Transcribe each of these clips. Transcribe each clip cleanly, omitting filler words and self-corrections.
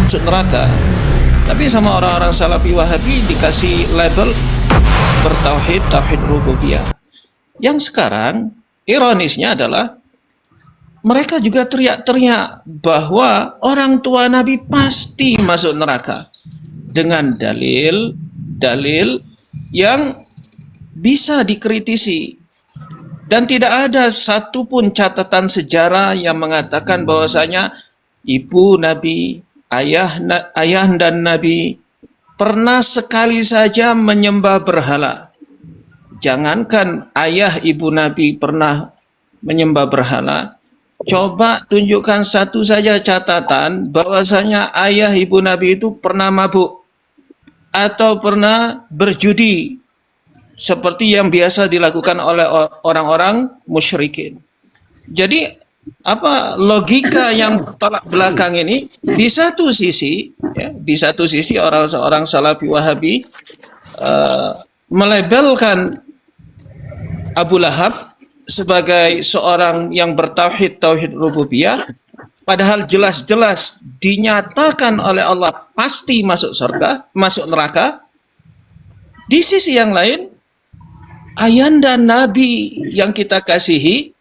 masuk neraka. Tapi sama orang-orang Salafi Wahabi dikasih label bertauhid, tauhid rububiyah. Yang sekarang ironisnya adalah mereka juga teriak-teriak bahwa orang tua Nabi pasti masuk neraka dengan dalil yang bisa dikritisi, dan tidak ada satupun catatan sejarah yang mengatakan bahwasanya ibu Nabi, ayah dan Nabi pernah sekali saja menyembah berhala. Jangankan ayah ibu Nabi pernah menyembah berhala, coba tunjukkan satu saja catatan bahwasanya ayah ibu Nabi itu pernah mabuk atau pernah berjudi seperti yang biasa dilakukan oleh orang-orang musyrikin. Jadi apa logika yang tolak belakang ini, di satu sisi ya, di satu sisi orang Salafi Wahabi melabelkan Abu Lahab sebagai seorang yang bertauhid, tauhid rububiyah, padahal jelas-jelas dinyatakan oleh Allah pasti masuk surga, masuk neraka. Di sisi yang lain, ayanda Nabi yang kita kasihi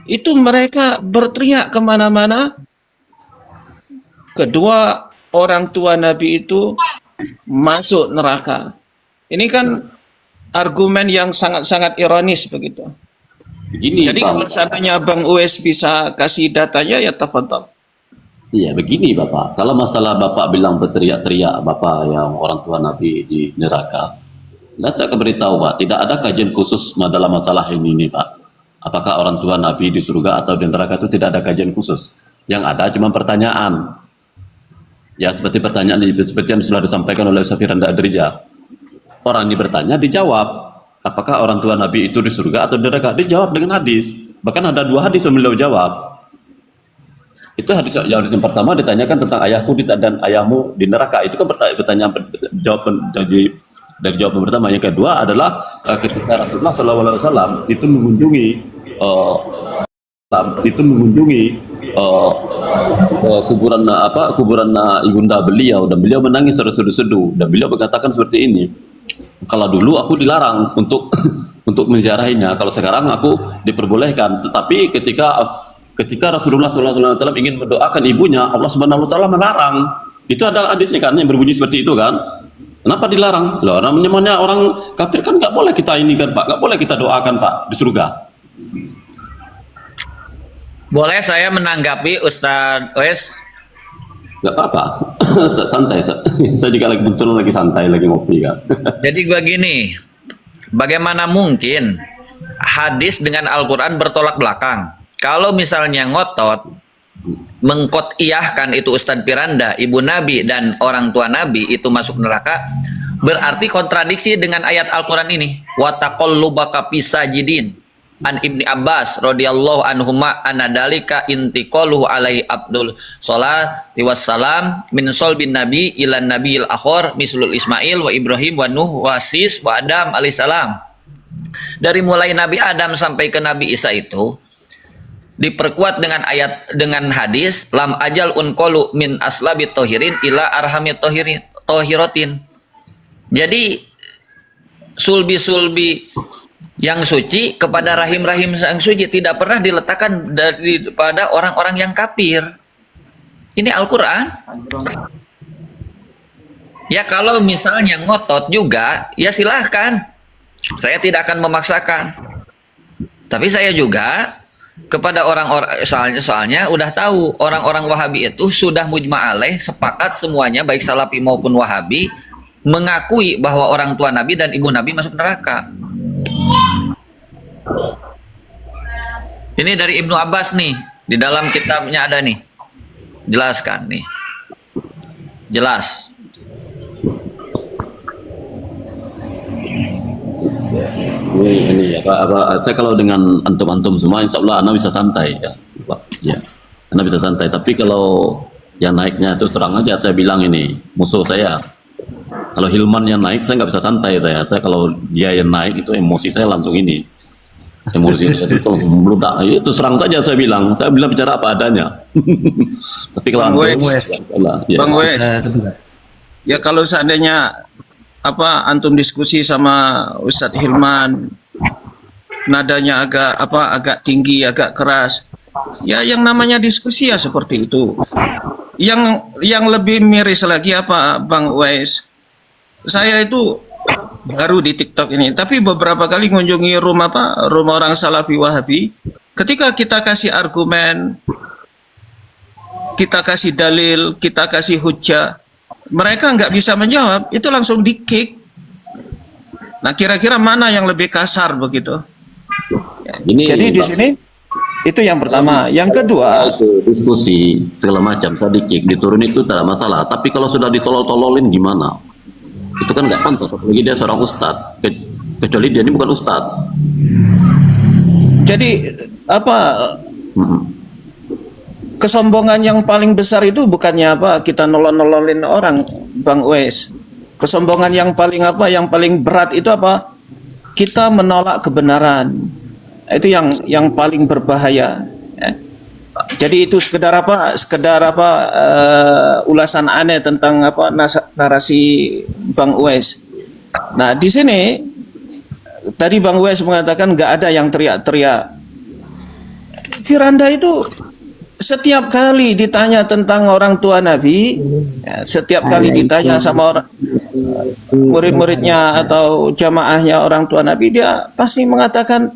itu mereka berteriak kemana-mana, kedua orang tua Nabi itu masuk neraka. Ini kan argumen yang sangat-sangat ironis begitu. Begini, jadi kalau seandainya Bang Uwais bisa kasih datanya, ya tafadhol. Iya, begini Bapak. Kalau masalah Bapak bilang berteriak-teriak Bapak yang orang tua Nabi di neraka, saya akan beritahu Pak, tidak ada kajian khusus dalam masalah ini Pak. Apakah orang tua Nabi di surga atau di neraka, itu tidak ada kajian khusus. Yang ada cuma pertanyaan. Ya, seperti pertanyaan seperti yang sudah disampaikan oleh Ustaz Firanda Adrija. Orang ini bertanya, dijawab. Apakah orang tua Nabi itu di surga atau di neraka? Dijawab dengan hadis. Bahkan ada 2 hadis yang beliau jawab. Itu hadis yang pertama ditanyakan tentang ayahku dan ayahmu di neraka. Itu kan pertanyaan jawaban dari jawaban pertama. Yang kedua adalah ketika Rasulullah SAW itu mengunjungi kuburan ibunda beliau, dan beliau menangis terseduh-seduh, dan beliau mengatakan seperti ini, kalau dulu aku dilarang untuk menziarahinya, kalau sekarang aku diperbolehkan. Tetapi ketika Rasulullah SAW ingin mendoakan ibunya, Allah Subhanahu Wa Taala melarang. Itu adalah hadisnya kan yang berbunyi seperti itu kan. Kenapa dilarang? Loh, namanya orang kafir kan nggak boleh kita ini kan Pak, nggak boleh kita doakan Pak di surga. Boleh saya menanggapi Ustadz Wes? Nggak apa-apa, santai. Saya juga lagi santai, lagi ngopi kan. Jadi begini, bagaimana mungkin hadis dengan Al-Quran bertolak belakang? Kalau misalnya ngotot mengkotiyahkan itu Ustadz Firanda, ibu Nabi dan orang tua Nabi itu masuk neraka, berarti kontradiksi dengan ayat Al-Quran ini. Wa taqallubaka fisajidin an Ibni Abbas radhiyallahu anhuma anadalika intiqaluhu alaihi abdul sholati wassalam min solbin nabi ilan nabiyil akhor mislul Ismail wa Ibrahim wa Nuh wa Sis wa Adam alaihissalam. Dari mulai Nabi Adam sampai ke Nabi Isa itu diperkuat dengan ayat, dengan hadis lam ajal unqalu min aslabit tohirin ila arhamit tohiratin. Jadi sulbi yang suci kepada rahim-rahim yang suci tidak pernah diletakkan daripada orang-orang yang kafir. Ini Al-Quran. Ya kalau misalnya ngotot juga, ya silahkan. Saya tidak akan memaksakan. Tapi saya juga kepada orang-orang, soalnya udah tahu orang-orang Wahabi itu sudah mujma' alaih, sepakat semuanya baik Salafi maupun Wahabi mengakui bahwa orang tua Nabi dan ibu Nabi masuk neraka. Ini dari Ibnu Abbas nih, di dalam kitabnya ada nih, jelaskan nih, jelas. Ini apa, saya kalau dengan antum semua, insya Allah Anda bisa santai ya, ya, Anda bisa santai. Tapi kalau yang naiknya itu terang aja, saya bilang ini musuh saya. Kalau Hilman yang naik, saya nggak bisa santai saya kalau dia yang naik itu emosi saya langsung ini. Emosi dia itu meludak. Itu serang saja saya bilang bicara apa adanya. Tapi kalau Bang antum, Wes. ya. Bang Wes, Sebentar. ya kalau seandainya antum diskusi sama Ustadz Hilman, nadanya agak tinggi, agak keras. Ya yang namanya diskusi ya seperti itu. Yang lebih miris lagi Bang Wes? Saya itu baru di TikTok ini, tapi beberapa kali mengunjungi rumah orang Salafi Wahabi. Ketika kita kasih argumen, kita kasih dalil, kita kasih hujjah, mereka nggak bisa menjawab, itu langsung di-kick. Nah, kira-kira mana yang lebih kasar begitu? Jadi di sini itu yang pertama. Yang kedua, diskusi segala macam sedikit diturun itu tidak masalah. Tapi kalau sudah ditolol-tololin gimana? Itu kan nggak pantas. Apalagi dia seorang ustadz. Kecuali dia ini bukan ustadz. jadi kesombongan yang paling besar itu bukannya kita nololin orang, Bang Wes. Kesombongan yang paling berat itu kita menolak kebenaran. Itu yang paling berbahaya. Ya. Jadi itu sekedar ulasan aneh tentang narasi Bang Wes. Nah di sini tadi Bang Wes mengatakan nggak ada yang teriak-teriak. Firanda itu setiap kali ditanya tentang orang tua Nabi, ya, setiap kali ditanya sama orang murid-muridnya atau jamaahnya orang tua Nabi, dia pasti mengatakan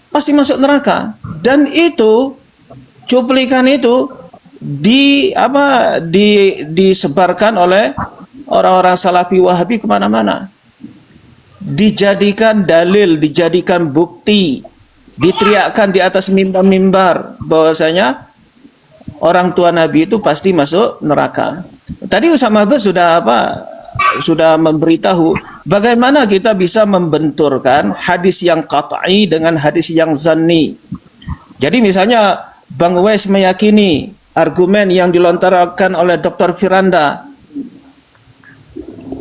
pasti masuk neraka. Dan itu cuplikan itu disebarkan oleh orang-orang Salafi Wahabi kemana-mana, dijadikan dalil, dijadikan bukti, diteriakkan di atas mimbar-mimbar bahwasanya orang tua Nabi itu pasti masuk neraka. Tadi Usama Abbas sudah memberitahu bagaimana kita bisa membenturkan hadis yang qat'i dengan hadis yang zanni. Jadi misalnya Bang Wes meyakini argumen yang dilontarkan oleh Dr. Firanda,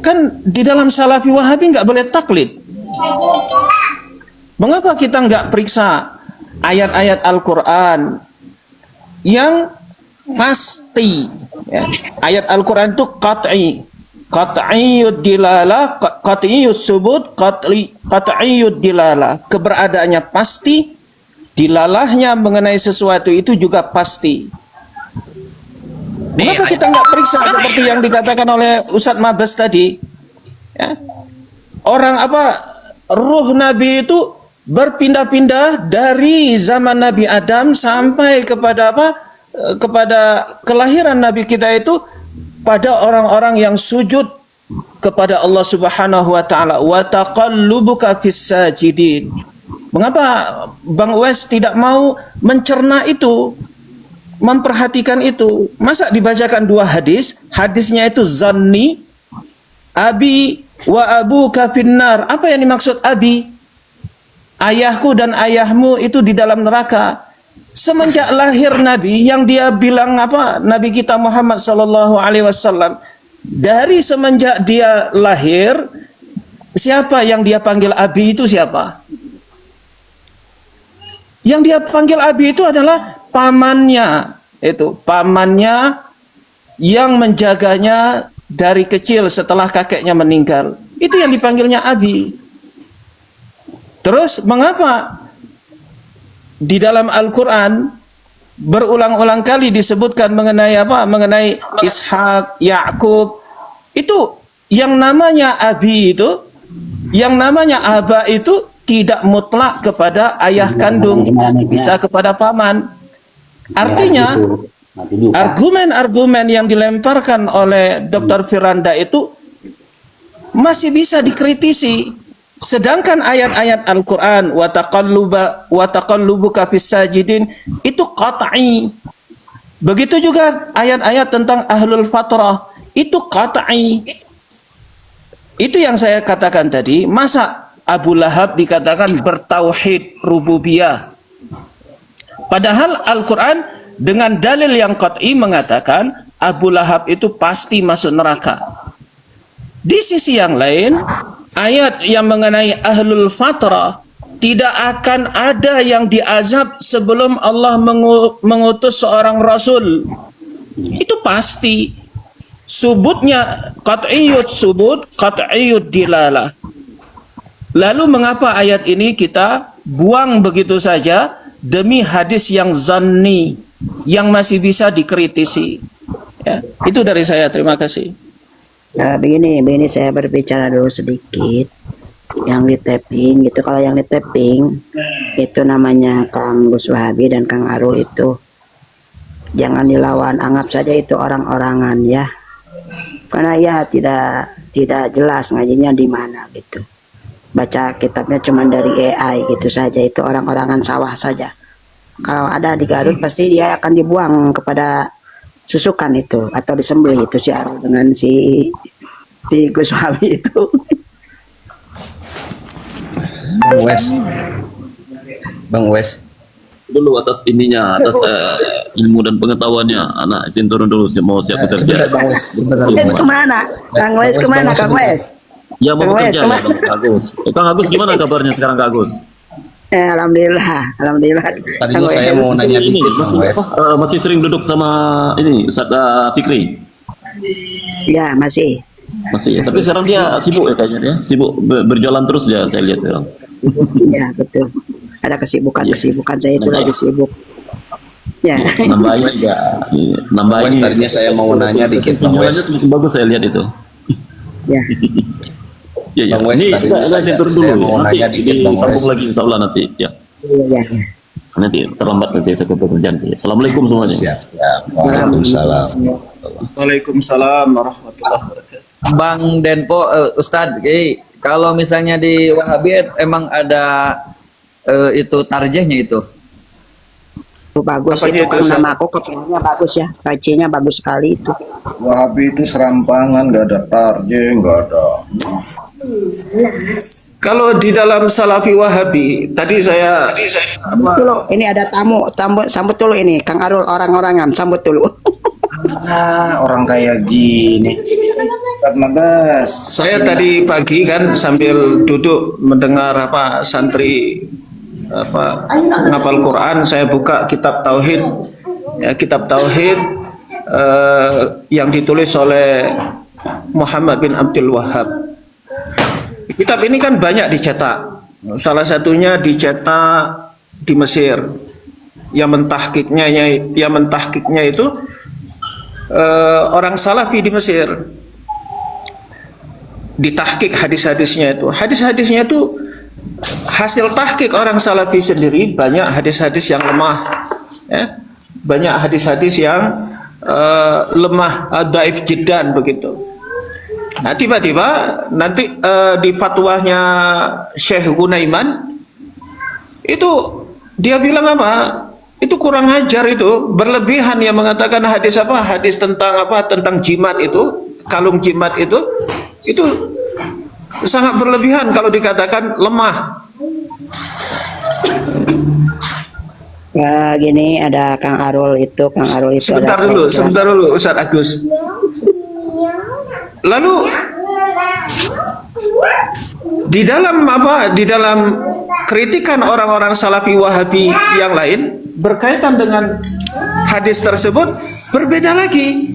kan di dalam Salafi Wahabi nggak boleh taklid. Mengapa kita nggak periksa ayat-ayat Al-Quran yang pasti? Ya. Ayat Al-Quran itu qat'i, qat'iyud dilalah, qat'iyud subut, qat'iyud dilalah. Keberadaannya pasti, dilalahnya mengenai sesuatu itu juga pasti. Mengapa kita nggak periksa seperti yang dikatakan oleh Ustadz Mabes tadi? Ya. Orang ruh Nabi itu berpindah-pindah dari zaman Nabi Adam sampai kepada kepada kelahiran Nabi kita itu pada orang-orang yang sujud kepada Allah Subhanahu wa taala. Wa taqallubuka fis sajidin. Mengapa Bang Wes tidak mau mencerna itu, memperhatikan itu? Masa dibacakan dua hadis, hadisnya itu zanni, abi wa abuka finnar. Apa yang dimaksud abi? Ayahku dan ayahmu itu di dalam neraka. Semenjak lahir Nabi, yang dia bilang Nabi kita Muhammad sallallahu alaihi wasallam, dari semenjak dia lahir, siapa yang dia panggil abi itu siapa? Yang dia panggil abi itu adalah pamannya. Itu pamannya yang menjaganya dari kecil setelah kakeknya meninggal. Itu yang dipanggilnya abi. Terus mengapa di dalam Al-Quran berulang-ulang kali disebutkan mengenai mengenai Ishak, Yakub? Itu yang namanya abi itu, yang namanya aba itu tidak mutlak kepada ayah kandung, bisa kepada paman. Artinya argumen-argumen yang dilemparkan oleh Dr. Firanda itu masih bisa dikritisi. Sedangkan ayat-ayat Al-Quran wa taqallubuka fis sajidin itu qat'i. Begitu juga ayat-ayat tentang ahlul fatrah itu qat'i. Itu yang saya katakan tadi. Masa Abu Lahab dikatakan bertauhid rububiyah, padahal Al-Quran dengan dalil yang qat'i mengatakan Abu Lahab itu pasti masuk neraka. Di sisi yang lain, ayat yang mengenai ahlul fatrah tidak akan ada yang diazab sebelum Allah mengutus seorang rasul. Itu pasti. Subutnya qat'iyyut subut, qat'iyyut dilalah. Lalu mengapa ayat ini kita buang begitu saja demi hadis yang zanni, yang masih bisa dikritisi? Ya, itu dari saya. Terima kasih. Nah, begini saya berbicara dulu sedikit. Yang di tapping gitu, kalau yang di tapping itu namanya Kang Gus Wahabi dan Kang Arul, itu jangan dilawan, anggap saja itu orang-orangan ya, karena ya tidak jelas ngajinya di mana gitu, baca kitabnya cuma dari AI gitu saja, itu orang-orangan sawah saja. Kalau ada di Garut pasti dia akan dibuang kepada susukan itu atau disembelih itu si Arul dengan si Gus Wahabi itu. Bang Wes dulu atas ininya, atas ilmu dan pengetahuannya. Anak izin turun dulu, mau siap bekerja. Kang Wes kemana? Kang Wes kemana? Kang Wes? Ya mau Kang Wes bekerja ya, kemana? Kang Agus. Kang Agus gimana kabarnya sekarang, Kang Agus? Alhamdulillah. tadi Kang saya Wes. mau nanya Ini dikit Bang masih, Wes. masih sering duduk sama ini Ustaz Fikri? Ya masih. Masih. Tapi sekarang dia sibuk ya kayaknya, dia sibuk berjalan terus dia, saya lihat sekarang. Ya betul. Ada kesibukan saya itu lagi sibuk. Ya. Nambahin ya, Bang Wes, nambahin. tadinya saya mau nanya dikit Bang Penjualannya Wes. semakin bagus saya lihat itu. Ya. Ya, ya. Bang Wes, Ini tadinya saya turun saya dulu. mau Nanti nanya dikit, Bang sambung Wes. lagi insya Allah nanti. Ya. Iya. Nanti terlambat nanti saya ke pekerjaan. Assalamualaikum semuanya. Siap. Waalaikumsalam. Waalaikumsalam warahmatullahi wabarakatuh. Bang Denpo, Ustadz, kalau misalnya di Wahabiyat emang ada itu tarjihnya itu. Bagus Apanya itu itu, kan Ustaz? nama aku kopiannya bagus ya. Bacanya bagus sekali itu. Wahabi itu serampangan, nggak ada tarjih, nggak ada. Kalau di dalam Salafi Wahabi, tadi saya Sambut dulu. Ini ada tamu, sambut dulu ini Kang Arul, orang-orangan, sambut dulu. Orang kayak gini. Karena gas. Saya tadi pagi kan sambil duduk mendengar apa santri apa ngapal Quran, saya buka kitab tauhid, ya, kitab tauhid yang ditulis oleh Muhammad bin Abdul Wahhab. Kitab ini kan banyak dicetak. Salah satunya dicetak di Mesir. Yang mentahkiknya itu orang Salafi di Mesir. Ditahkik hadis-hadisnya itu. Hadis-hadisnya itu hasil tahkik orang Salafi sendiri, banyak hadis-hadis yang lemah, ya. Banyak hadis-hadis yang lemah, dhaif jiddan begitu. Nah, tiba-tiba nanti di fatwanya Syekh Gunaiman itu dia bilang apa? Itu kurang ajar, itu berlebihan, yang mengatakan hadis apa? Hadis tentang apa? Tentang jimat itu, kalung jimat itu sangat berlebihan kalau dikatakan lemah. Nah, gini ada Kang Arul itu Sebentar ada dulu Ustaz Agus. Lalu di dalam apa? Di dalam kritikan orang-orang Salafi Wahabi yang lain berkaitan dengan hadis tersebut berbeda lagi.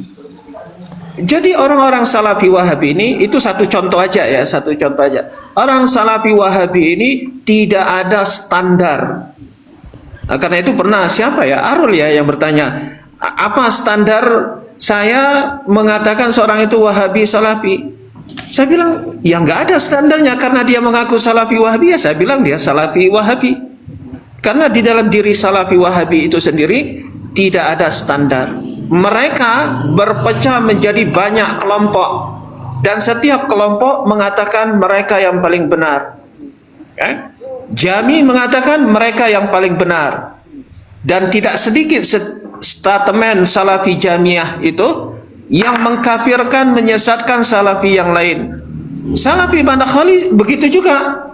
Jadi orang-orang Salafi Wahabi ini, itu satu contoh aja ya, satu contoh aja. Orang Salafi Wahabi ini tidak ada standar. Nah, karena itu pernah siapa ya, Arul ya, yang bertanya, apa standar saya mengatakan seorang itu Wahabi Salafi? Saya bilang, ya nggak ada standarnya, karena dia mengaku Salafi Wahabi, ya saya bilang dia Salafi Wahabi. Karena di dalam diri Salafi Wahabi itu sendiri tidak ada standar. Mereka berpecah menjadi banyak kelompok, dan setiap kelompok mengatakan mereka yang paling benar. Jami mengatakan mereka yang paling benar, dan tidak sedikit statement Salafi Jamiah itu yang mengkafirkan, menyesatkan Salafi yang lain. Salafi Madakhali begitu juga.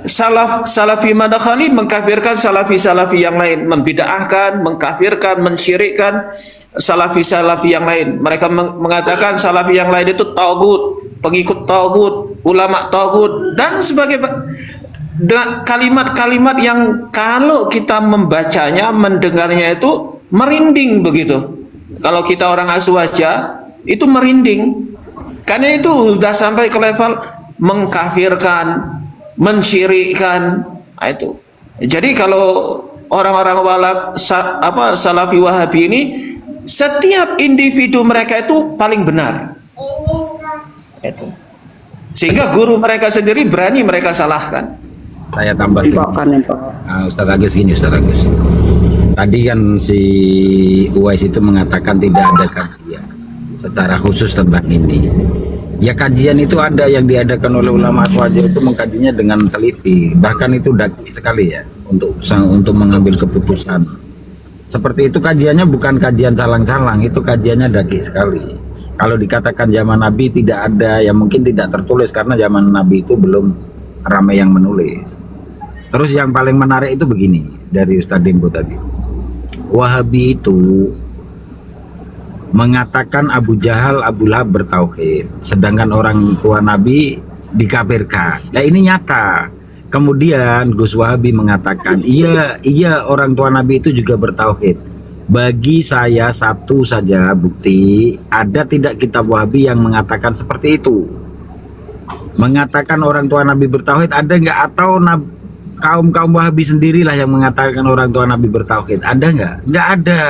Salafi Madakhali mengkafirkan Salafi yang lain, membid'ahkan, mengkafirkan, mensyirikkan Salafi yang lain. Mereka mengatakan Salafi yang lain itu tagut, pengikut tagut, ulama tagut, dan sebagainya. kalimat-kalimat yang kalau kita membacanya, mendengarnya itu merinding begitu. Kalau kita orang Aswaja itu merinding. Karena itu sudah sampai ke level mengkafirkan, mensyirikkan. Nah, itu. Jadi kalau orang-orang Salafi Wahabi ini, setiap individu mereka itu paling benar. Itu. Sehingga guru mereka sendiri berani mereka salahkan. Saya tambah Ustaz Agus gini, Ustaz Agus. Tadi kan si Uwais itu mengatakan tidak ada kajian secara khusus tentang ini. Ya kajian itu ada yang diadakan oleh ulama Aswaja itu mengkajinya dengan teliti, bahkan itu daki sekali ya untuk mengambil keputusan. Seperti itu kajiannya bukan kajian calang-calang, itu kajiannya daki sekali. Kalau dikatakan zaman Nabi tidak ada, ya mungkin tidak tertulis karena zaman Nabi itu belum ramai yang menulis. Terus yang paling menarik itu begini dari Ustadz Dembo tadi. Wahabi itu mengatakan Abu Jahal, Abu Lahab bertauhid, sedangkan orang tua Nabi dikafirkan. Nah ini nyata. Kemudian Gus Wahabi mengatakan, iya orang tua Nabi itu juga bertauhid. Bagi saya satu saja bukti, ada tidak kitab Wahabi yang mengatakan seperti itu? Mengatakan orang tua Nabi bertauhid ada nggak? Atau kaum Wahabi sendirilah yang mengatakan orang tua Nabi bertauhid? Ada nggak? Nggak ada.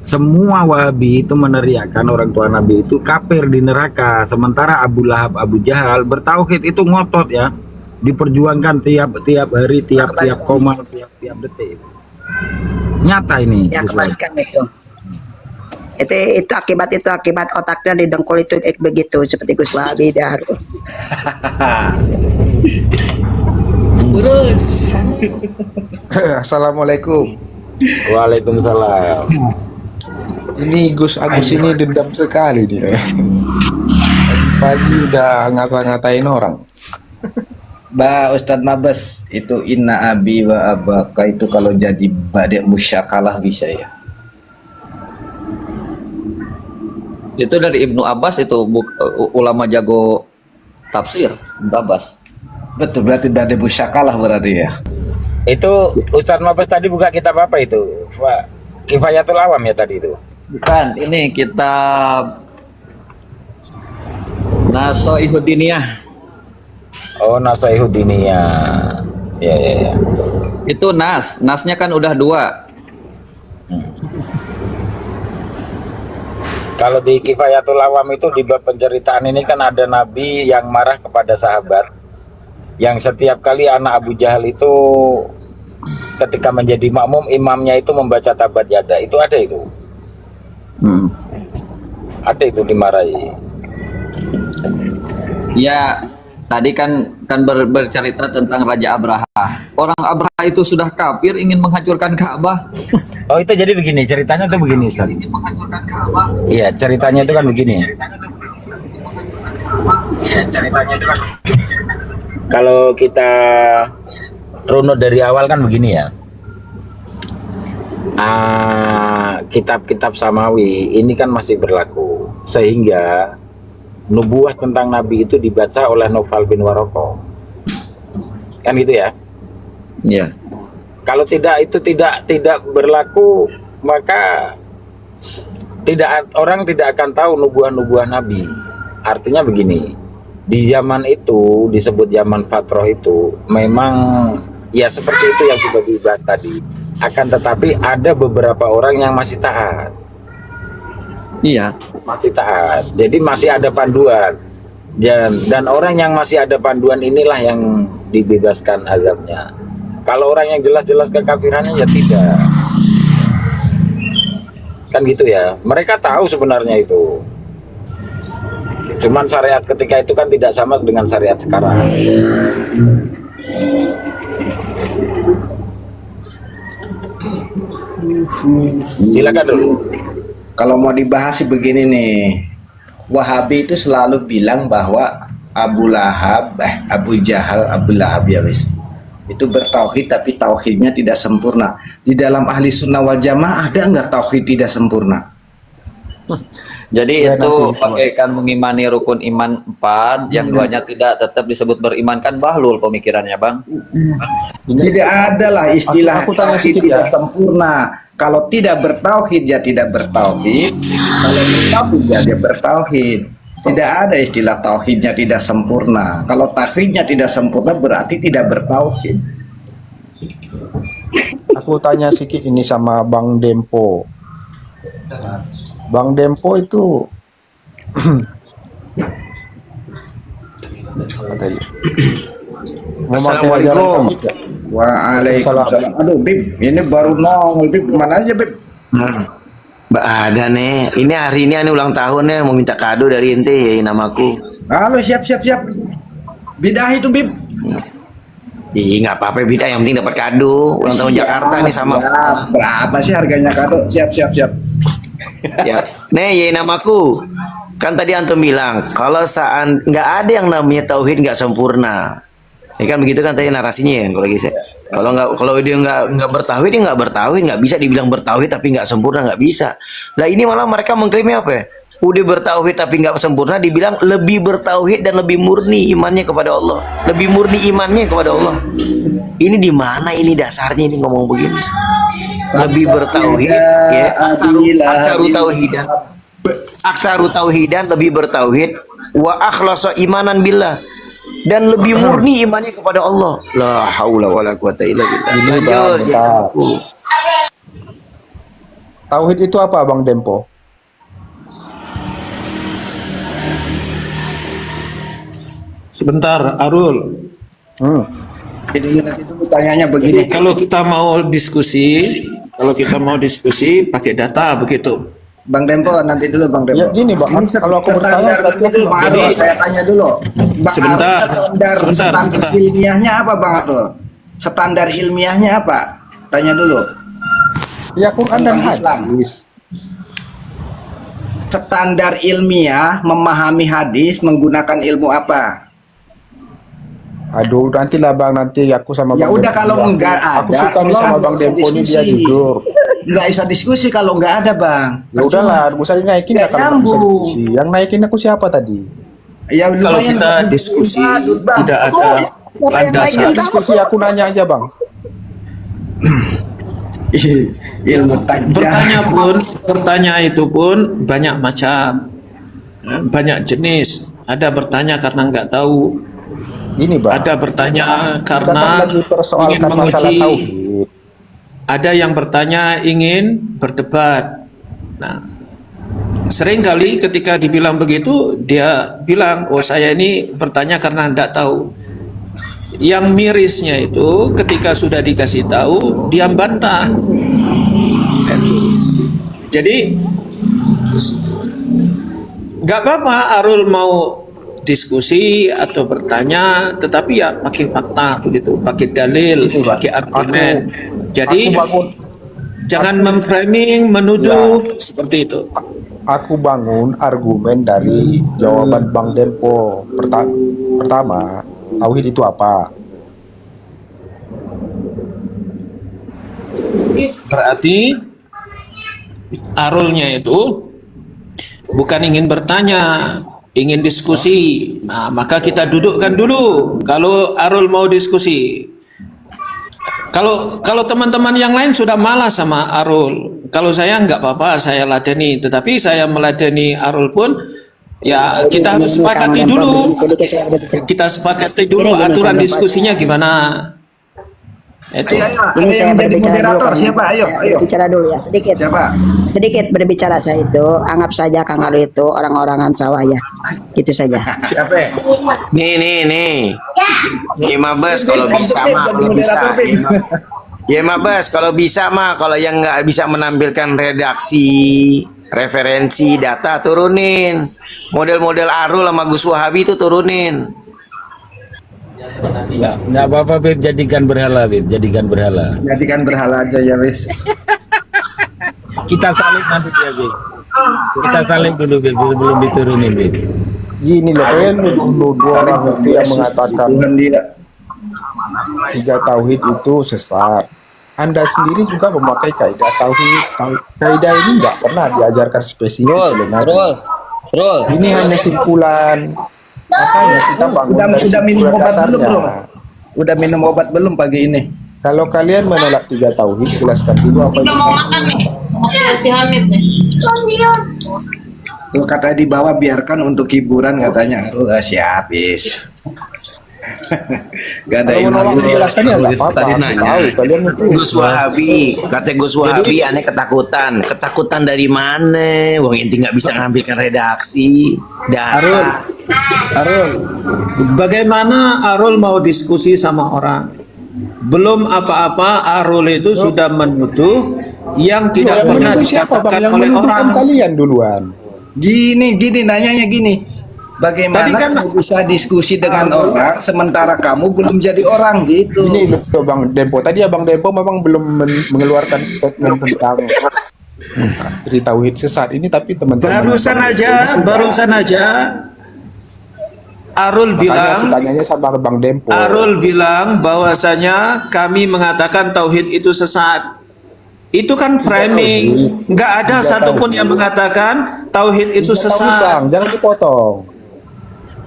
Semua Wahabi itu meneriakkan orang tua Nabi itu kafir di neraka. Sementara Abu Lahab, Abu Jahal bertauhid itu ngotot ya, diperjuangkan tiap hari, tiap koma, tiap detik. Nyata ini. Ya kebalikan itu. Itu akibat otaknya didengkul itu begitu seperti Gus Wahabi Darul. Urus. Assalamualaikum. Waalaikumsalam. Ini Gus Agus ini dendam sekali dia. Pagi udah ngata-ngatain orang. Ustadz Mabes, itu inna abi wa abaka itu kalau jadi badek musyakalah bisa ya? Itu dari Ibnu Abbas, itu ulama jago tafsir Ibnu Abbas. Betul, berarti badek musyakalah berarti ya? Itu Ustadz Mabes tadi buka kitab apa itu? Kifayatul Awam ya tadi itu? Bukan, ini kitab Nasoihudiniyah. Oh, Nasoihudiniyah. Ya. Itu nasnya kan udah 2. Kalau di Kifayatul Awam itu di bab penceritaan ini kan ada nabi yang marah kepada sahabat, yang setiap kali anak Abu Jahal itu ketika menjadi makmum, imamnya itu membaca tabat yada. Itu ada itu. Ada itu dimarahi. Ya, tadi kan bercerita tentang Raja Abraha. Orang Abraha itu sudah kafir, ingin menghancurkan Ka'bah. Oh itu jadi begini, ceritanya tuh begini Ustaz. Iya, ceritanya itu kan begini. Kalau kita runut dari awal kan begini ya. Kitab-kitab Samawi ini kan masih berlaku, sehingga nubuah tentang Nabi itu dibaca oleh Naufal bin Waraqah, kan gitu ya? Iya. Kalau itu tidak berlaku, maka orang tidak akan tahu nubuah Nabi. Artinya begini, di zaman itu disebut zaman Fatroh itu memang ya seperti itu yang sudah dibahas tadi. Akan tetapi ada beberapa orang yang masih taat. Iya. Masih taat. Jadi masih ada panduan. Dan orang yang masih ada panduan inilah yang dibebaskan azabnya. Kalau orang yang jelas-jelas kekafirannya ya tidak. Kan gitu ya. Mereka tahu sebenarnya itu. Cuman syariat ketika itu kan tidak sama dengan syariat sekarang. Silakan dulu. Kalau mau dibahas sih begini nih, Wahabi itu selalu bilang bahwa Abu Jahal, Abu Lahab ya wis, itu bertauhid tapi tauhidnya tidak sempurna. Di dalam ahli sunnah wal jamaah ada nggak tauhid tidak sempurna? Jadi Ya, itu nanti itu. bagaikan mengimani rukun iman 4, yang duanya tidak tetap disebut beriman, kan bahlul pemikirannya, Bang. Tidak ada lah istilah Aku tanya tauhid sedikit tidak ya. sempurna. Kalau tidak bertauhid ya tidak bertauhid. Kalau bertauhid ya dia bertauhid. Tidak ada istilah tauhidnya tidak sempurna. Kalau tauhidnya tidak sempurna berarti tidak bertauhid. Aku tanya sedikit ini sama Bang Dempo. Bang Dempo itu apa tadi? Memakai Assalamualaikum. ajaran tauhid nggak? Waalaikumsalam. Aduh, Bib, ini baru nongol, Bib. Kemana aja, Bib? Mbak ada nih, ini hari ini ane ulang tahunnya mau minta kado dari ente ya namaku. Halo, siap. Bidah itu, Bib. Ih nggak apa-apa beda, yang penting dapat kado ulang tahun Jakarta nih sama. Siap. Berapa sih harganya kado? Siap. Ya, nih ya namaku. Kan tadi antum bilang kalau saat nggak ada yang namanya tauhid nggak sempurna. Ya kan begitu kan tadi narasinya ya kalau gitu. Kalau dia nggak bertauhid dia nggak bertauhid, nggak bisa dibilang bertauhid tapi nggak sempurna, nggak bisa. Lah ini malah mereka mengklaimnya apa ya? Udah bertauhid tapi nggak sempurna, dibilang lebih bertauhid dan lebih murni imannya kepada Allah, lebih murni imannya kepada Allah. Ini di mana ini dasarnya ini ngomong begini? Lebih bertauhid ya, aktaru tauhidan lebih bertauhid, wa akhlasa imanan billah, dan lebih murni imannya kepada Allah. La haula wala quwata illa billah. Ini Lanjut, Bang, ya. bentar. Tauhid itu apa Bang Dempo? Sebentar, Arul. Jadi nanti dulu tanyanya begini. Kalau kita mau diskusi pakai data begitu. Bang Dempo, nanti dulu Bang Dempo. Ya gini Bang, kalau aku bertanya Standar berarti aku dulu, Bang Jadi- Arul, saya tanya dulu. Bang Sebentar, Arul, standar sebentar. ilmiahnya apa Bang Arul? Standar ilmiahnya apa? Tanya dulu. ya Quran dan Tentang Islam. hadis. Standar ilmiah memahami hadis menggunakan ilmu apa? Aduh, nantilah Bang, nanti aku sama Ya Bang udah, Dempo kalau bilang. enggak Aku ada, suka nih sama tolong Bang nggak Dempo usah ini, dia diskusi. jujur. Nggak bisa diskusi kalau nggak ada Bang. Ya udahlah, nggak usah dinaikin ya Nggak kalau nggak bisa nyambung. diskusi. Yang naikin aku siapa tadi? Ya, Kalau lumayan, kita Bang. diskusi Bang. tidak ada landasan. Diskusi aku nanya aja Bang. Ilmu tajam. Bertanya itu pun banyak macam, banyak jenis. Ada bertanya karena nggak tahu, Gini Bang, ada bertanya kita kan karena lagi ingin persoalkan masalah menguji, tauhid. ada yang bertanya ingin berdebat. Nah, seringkali ketika dibilang begitu, dia bilang, oh saya ini bertanya karena tidak tahu. Yang mirisnya itu ketika sudah dikasih tahu, dia bantah. Jadi nggak apa-apa Arul mau diskusi atau bertanya, tetapi ya pakai fakta begitu, pakai dalil, Ini, Bang. pakai argumen. Jadi Aku bangun, jangan memframing, menuduh seperti itu. aku bangun argumen dari jawaban Bang Dempo. Pertama, tauhid itu apa? Berarti Arulnya itu bukan ingin bertanya, ingin diskusi. Nah, maka kita dudukkan dulu. Kalau Arul mau diskusi, kalau teman-teman yang lain sudah malas sama Arul, kalau saya nggak apa-apa, saya ladeni. Tetapi saya meladeni Arul pun, ya kita harus sepakati dulu. Kita sepakati dulu aturan diskusinya gimana. Itu. Ini saya berbicara dulu. Moderator Kang. siapa? Ayo. Berbicara dulu ya, sedikit. Siapa? Sedikit berbicara saya itu, anggap saja Kang Alu itu orang-orangan sawah ya. Gitu saja. Siapa? Nih. Ya Mabes kalau bisa mah, kalau bisa. Ya Mabes kalau bisa mah, kalau yang nggak bisa menampilkan redaksi, referensi, data turunin. Model-model Arul sama Gus Wahabi itu turunin. Nggak apa-apa Bib, jadikan berhala Bib, jadikan berhala. Jadikan berhala aja ya wis. Kita salib nanti ya Bib. Kita salib dulu Bib, sebelum diturunin Bib. Gini loh, kan nuduh orang itu yang mengatakan Tuhan dia. 3 tauhid itu sesat. Anda sendiri juga memakai kaidah tauhid. Kaidah ini nggak pernah diajarkan spesifik oleh Nabi. Rul. Ini hanya simpulan. Makanya kita bangun dari Udah minum simpulan obat belum, Bro? dasarnya. Udah minum obat belum pagi ini? Kalau kalian menolak 3 tauhid, jelaskan dulu apa itu. Si Hamid nih. Tuh kata di bawah biarkan untuk hiburan katanya. Siap, bis. Gak ada Kalau menolak ilmu. menjelaskan ya nggak apa-apa. Tadi Aku nanya. tahu kalian itu. Gus Wahabi, kata Gus Wahabi aneh ketakutan dari mana? Wong inti nggak bisa ngambilkan redaksi data. Arul, bagaimana Arul mau diskusi sama orang? Belum apa-apa, Arul itu sudah menuduh yang tidak Yang pernah menuduh siapa, Bang? dikatakan Yang oleh menuduh kan orang. kalian duluan. Gini, nanyanya gini. Bagaimana Tadi kan- kamu bisa diskusi dengan orang sementara kamu belum jadi orang gitu? Ini betul Bang Dempo. Tadi Abang Dempo memang belum mengeluarkan statement tentang dari tauhid sesat ini, tapi teman-teman Barusan aja Arul makanya aku bilang tanyanya sama Bang Dempo. Arul bilang bahwasanya kami mengatakan tauhid itu sesat. Itu kan framing. Nggak ada satupun yang mengatakan tauhid itu Tidak tahu, sesat. Bang, jangan dipotong.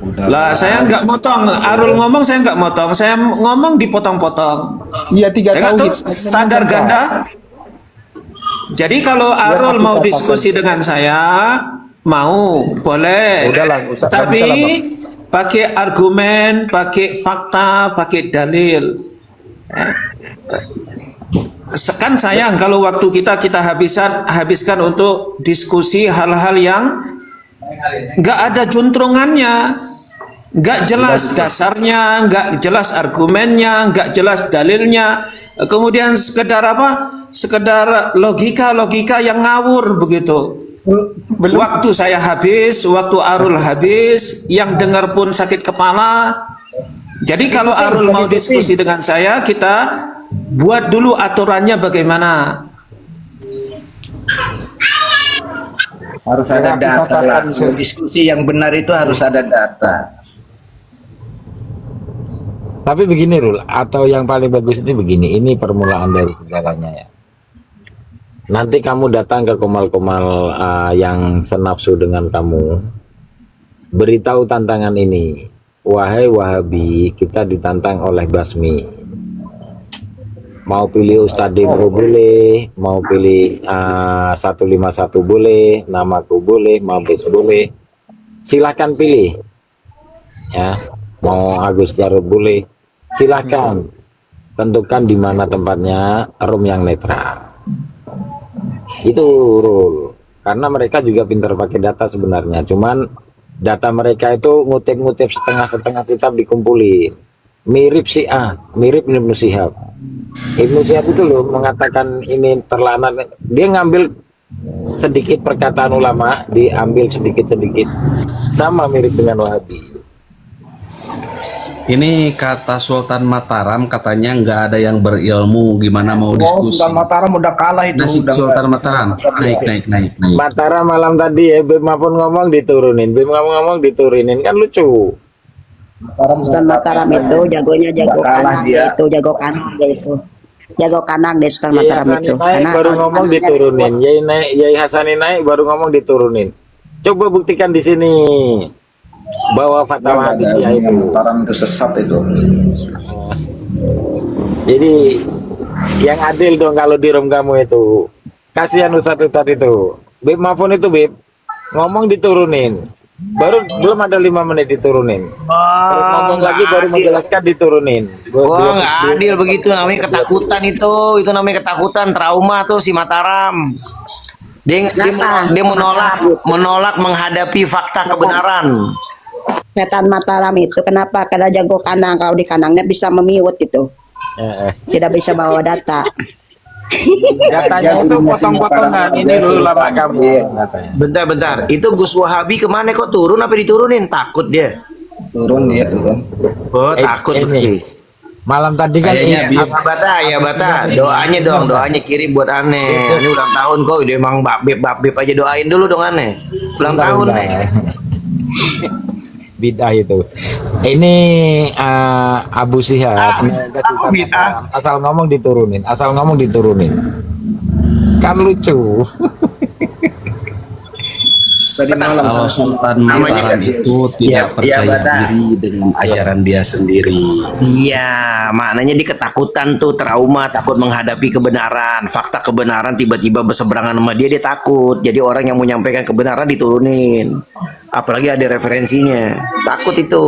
Lah, saya nggak motong. Arul ngomong, saya nggak motong. Saya ngomong dipotong-potong. Iya, 3 Saya nggak tauhid. tahu standar ganda. Jadi kalau Arul aku mau katakan. diskusi dengan saya, mau, boleh. Udahlah, nggak usah- nggak Tapi bisa lah, pakai argumen, pakai fakta, pakai dalil. Kan sayang kalau waktu kita habiskan untuk diskusi hal-hal yang nggak ada juntrungannya, nggak jelas dasarnya, nggak jelas argumennya, nggak jelas dalilnya, kemudian sekedar sekedar logika yang ngawur begitu. Waktu saya habis, waktu Arul habis, yang dengar pun sakit kepala. Jadi kalau Arul mau diskusi dengan saya, kita buat dulu aturannya bagaimana. Harus ada Aku data lah. katakan, Diskusi yang benar itu harus ada data. Tapi begini Rul, atau yang paling bagus ini begini, ini permulaan dari segalanya ya. Nanti kamu datang ke komal-komal yang senafsu dengan kamu, beritahu tantangan ini, wahai Wahabi, kita ditantang oleh Basmi. Mau pilih Ustadz Dempo boleh, mau pilih 151 boleh, namaku boleh, Mabes boleh, silahkan pilih. Ya, mau Agus Garut boleh, silahkan. Tentukan di mana tempatnya, room yang netral. Itu Rul. Karena mereka juga pintar pakai data sebenarnya. Cuman data mereka itu ngutip-ngutip setengah-setengah kitab dikumpulin. Mirip si A, mirip Ibnu Syihab. Ibnu Syihab itu loh mengatakan ini terlanat. Dia ngambil sedikit perkataan ulama, diambil sedikit-sedikit. Sama mirip dengan Wahabi. Ini kata Sultan Mataram, katanya nggak ada yang berilmu, gimana mau diskusi. Sultan Mataram udah kalah itu. Nasib Udah Sultan Mataram naik. Mataram malam tadi ya, Bim pun ngomong diturunin, Bim ngomong diturunin, kan lucu. Sultan Mataram itu jagonya jago kalah kanan dia. dia itu, jago kanan dia itu. Jago kanan deh Sultan Yai Mataram Hasani itu. naik baru kalau ngomong kanannya diturunin. Yai Hasani naik baru ngomong diturunin. Coba buktikan di sini bahwa fatwa Habibiyah itu. Mataram itu sesat itu. Jadi yang adil dong kalau di room kamu itu. Kasihan ustadz-ustadz itu. Bib Mafun itu Bib ngomong diturunin. Belum ada 5 menit diturunin. Terus ngomong lagi baru menjelaskan diturunin. Wah, nggak adil begitu, namanya ketakutan itu namanya ketakutan, trauma tuh si Mataram. Dia menolak menghadapi fakta kebenaran. setan Mataram itu kenapa? Karena jago kanang, kalau di kanangnya bisa memiut itu. Tidak bisa bawa data. Datanya itu potong-potongan. Ini dulu lama kamu. Bentar. Itu Gus Wahabi kemana kok turun apa diturunin? Takut dia. Turun dia turun. Oh, takut ini. berarti. Malam tadi kan Bata, doanya kirim buat aneh. Ini ulang tahun kok, dia emang babib aja, doain dulu dong aneh. Ulang tahun nih. bid'ah itu. Ini Abu Sihab negatifkan asal ngomong diturunin, asal ngomong diturunin. Kan lucu. Tadi malam Kalau Sultan Namanya Mataram kan- itu Iya, tidak percaya Bata. diri dengan ajaran dia sendiri. Iya, maknanya dia ketakutan tuh, trauma, takut menghadapi kebenaran, fakta kebenaran tiba-tiba berseberangan sama dia takut. Jadi orang yang mau menyampaikan kebenaran diturunin. Apalagi ada referensinya. Takut itu.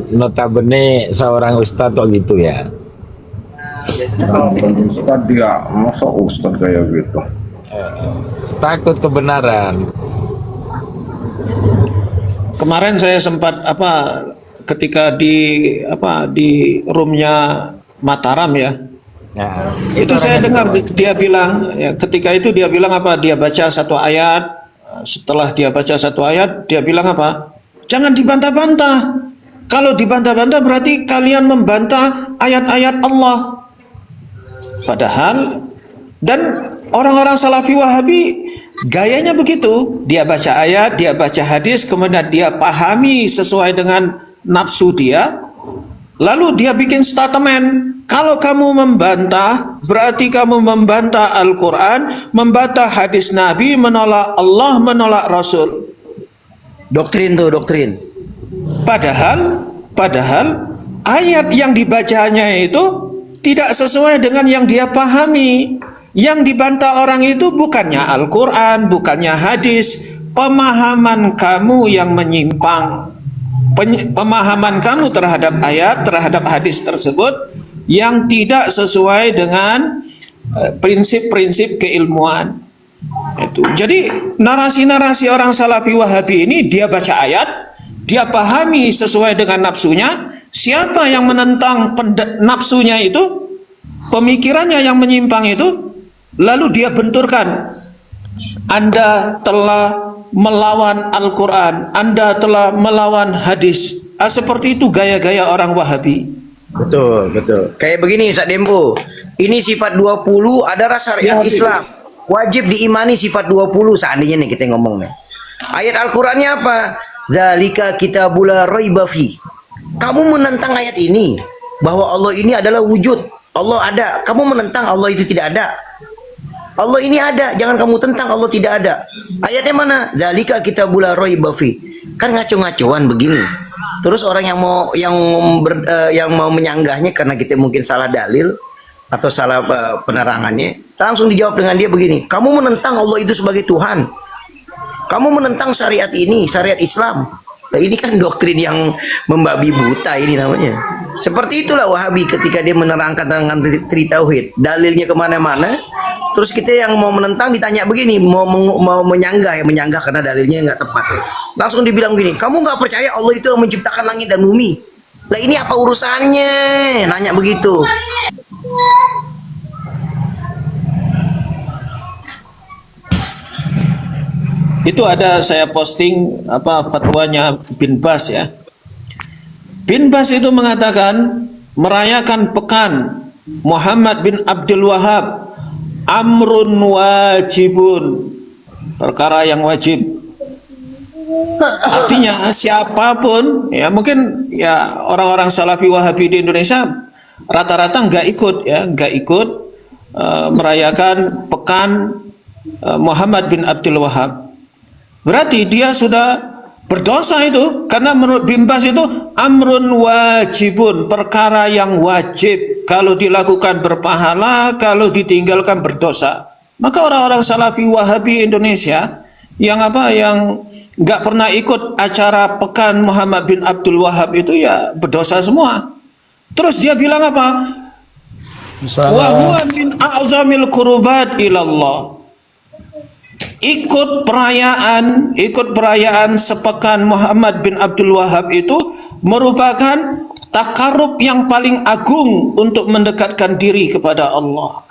Notabene seorang ustadz kok gitu ya. Ustadz dia, masa Ustadz kayak gitu? Takut kebenaran. Kemarin saya sempat ketika di roomnya Mataram ya. Ya, Itu saya dengar dia bilang ya, ketika itu dia bilang dia baca satu ayat, setelah dia baca satu ayat dia bilang jangan dibantah-bantah. Kalau dibantah-bantah berarti kalian membantah ayat-ayat Allah. Padahal dan orang-orang Salafi Wahabi gayanya begitu, dia baca ayat, dia baca hadis, kemudian dia pahami sesuai dengan nafsu dia, lalu dia bikin statement. Kalau kamu membantah, berarti kamu membantah Al-Quran, membantah hadis Nabi, menolak Allah, menolak Rasul. Doktrin tuh, doktrin. Padahal ayat yang dibacanya itu tidak sesuai dengan yang dia pahami. Yang dibantah orang itu bukannya Al-Quran, bukannya hadis, pemahaman kamu yang menyimpang. Pemahaman kamu terhadap ayat, terhadap hadis tersebut yang tidak sesuai dengan prinsip-prinsip keilmuan. Itu. Jadi narasi-narasi orang Salafi Wahabi ini dia baca ayat, dia pahami sesuai dengan nafsunya. Siapa yang menentang nafsunya itu, pemikirannya yang menyimpang itu, lalu dia benturkan. Anda telah melawan Al-Quran, Anda telah melawan hadis. Seperti itu gaya-gaya orang Wahabi. Betul, betul. Kayak begini Ustaz Dempo. Ini sifat 20 adalah syariat Islam. Wajib diimani sifat 20 seandainya nih kita ngomong nih. Ayat Al-Qur'annya apa? Zalika kitabul la raiba fi. Kamu menentang ayat ini bahwa Allah ini adalah wujud. Allah ada. Kamu menentang Allah itu tidak ada. Allah ini ada, jangan kamu tentang Allah tidak ada. Ayatnya mana? Zalika kitabul la raiba fi. Kan ngaco-ngacoan begini. Terus orang yang mau menyanggahnya karena kita mungkin salah dalil atau salah penerangannya, langsung dijawab dengan dia begini, kamu menentang Allah itu sebagai Tuhan, kamu menentang syariat ini, syariat Islam. Nah, ini kan doktrin yang membabi buta ini namanya. Seperti itulah Wahabi ketika dia menerangkan tentang tri tauhid, dalilnya kemana-mana. Terus kita yang mau menentang ditanya begini, mau menyanggah karena dalilnya nggak tepat. Langsung dibilang begini, kamu nggak percaya Allah itu yang menciptakan langit dan bumi? Lah ini apa urusannya? Nanya begitu. Itu ada saya posting fatwanya Bin Bas ya. Bin Bas itu mengatakan merayakan pekan Muhammad bin Abdul Wahab amrun wajibun, perkara yang wajib. Artinya siapapun ya, mungkin ya orang-orang Salafi Wahabi di Indonesia rata-rata nggak ikut merayakan pekan Muhammad bin Abdul Wahab. Berarti dia sudah berdosa itu, karena menurut Bin Bas itu amrun wajibun, perkara yang wajib, kalau dilakukan berpahala, kalau ditinggalkan berdosa. Maka orang-orang Salafi Wahabi Indonesia yang nggak pernah ikut acara pekan Muhammad bin Abdul Wahab itu ya berdosa semua. Terus dia bilang apa? Wa huwa min a'zamil qurubat ilallah. Ikut perayaan sepekan Muhammad bin Abdul Wahab itu merupakan takarub yang paling agung untuk mendekatkan diri kepada Allah.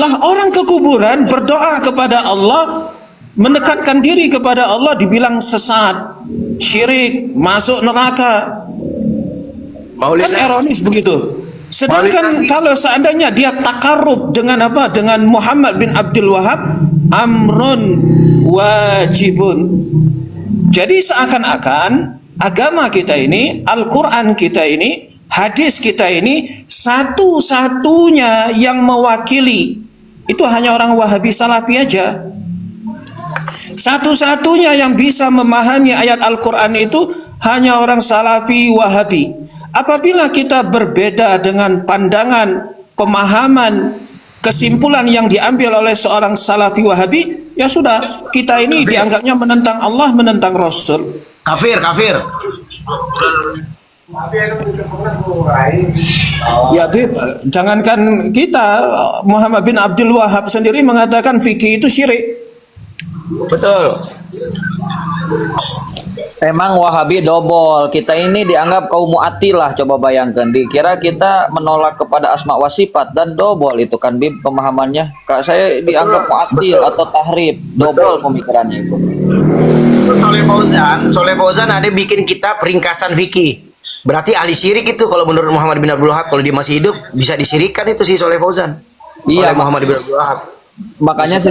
Lah orang ke kuburan berdoa kepada Allah, mendekatkan diri kepada Allah dibilang sesat, syirik, masuk neraka. Kan ironis begitu. Sedangkan kalau seandainya dia takarrub dengan apa? Dengan Muhammad bin Abdul Wahab, amrun wajibun. Jadi seakan-akan agama kita ini, Al-Quran kita ini, hadis kita ini, satu-satunya yang mewakili itu hanya orang Wahabi Salafi aja. Satu-satunya yang bisa memahami ayat Al-Quran itu hanya orang Salafi Wahabi. Apabila kita berbeda dengan pandangan, pemahaman, kesimpulan yang diambil oleh seorang Salafi Wahabi, ya sudah, kita ini dianggapnya menentang Allah, menentang Rasul. Kafir. Ya, jangankan kita, Muhammad bin Abdul Wahab sendiri mengatakan fikih itu syirik. Betul. Emang Wahabi dobol. Kita ini dianggap kaum mu'attilah. Coba bayangkan, dikira kita menolak kepada asma wa sifat, dan dobol itu kan Bib pemahamannya. Kak, saya dianggap mu'attil atau tahrib. Dobol pemikirannya itu. Soleh Fauzan ada bikin kitab ringkasan fikih. Berarti ahli syirik itu kalau menurut Muhammad bin Abdul Wahab, kalau dia masih hidup bisa disirikkan itu si Soleh Fauzan. Iya, oleh Muhammad bin Abdul Wahab. Makanya si